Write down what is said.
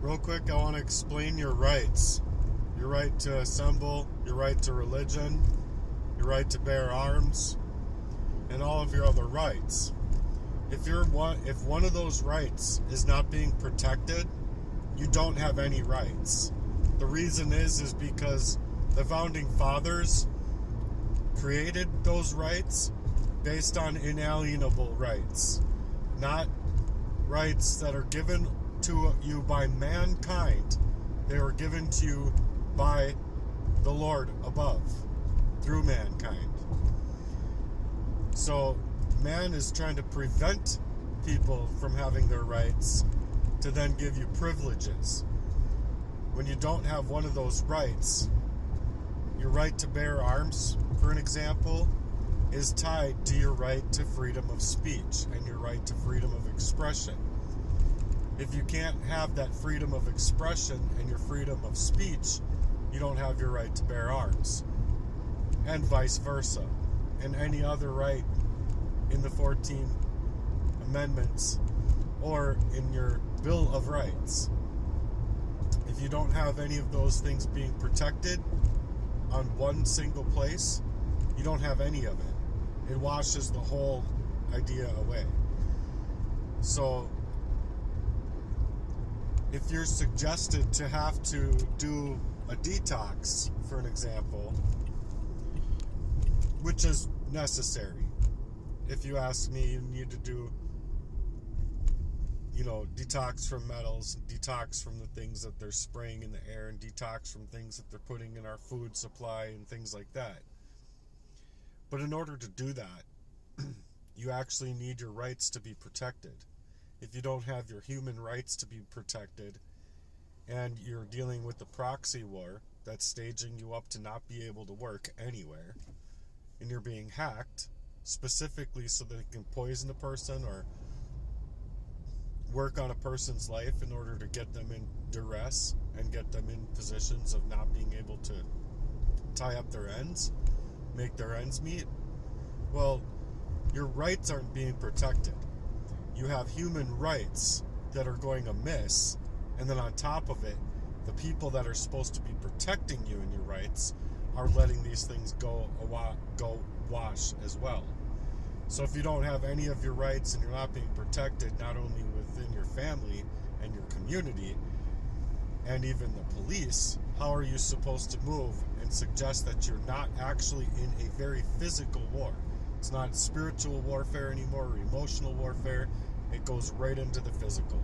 Real quick, I want to explain your rights. Your right to assemble, your right to religion, your right to bear arms, and all of your other rights. If one of those rights is not being protected, you don't have any rights. The reason is because the founding fathers created those rights based on inalienable rights, not rights that are given to you by mankind. They were given to you by the Lord above, through mankind. So man is trying to prevent people from having their rights to then give you privileges. When you don't have one of those rights, your right to bear arms, for an example, is tied to your right to freedom of speech and your right to freedom of expression. If you can't have that freedom of expression and your freedom of speech, you don't have your right to bear arms, and vice versa, and any other right in the 14 Amendments or in your Bill of Rights. If you don't have any of those things being protected on one single place, you don't have any of it. It washes the whole idea away. So if you're suggested to have to do a detox, for an example, which is necessary. If you ask me, you need to do, detox from metals, detox from the things that they're spraying in the air, and detox from things that they're putting in our food supply and things like that. But in order to do that, you actually need your rights to be protected. If you don't have your human rights to be protected, and you're dealing with the proxy war that's staging you up to not be able to work anywhere, and you're being hacked specifically so that it can poison a person or work on a person's life in order to get them in duress and get them in positions of not being able to tie up their ends, make their ends meet, well, your rights aren't being protected. You have human rights that are going amiss, and then on top of it, the people that are supposed to be protecting you and your rights are letting these things go wash as well. So if you don't have any of your rights and you're not being protected, not only within your family and your community and even the police, how are you supposed to move and suggest that you're not actually in a very physical war? It's not spiritual warfare anymore or emotional warfare. It goes right into the physical.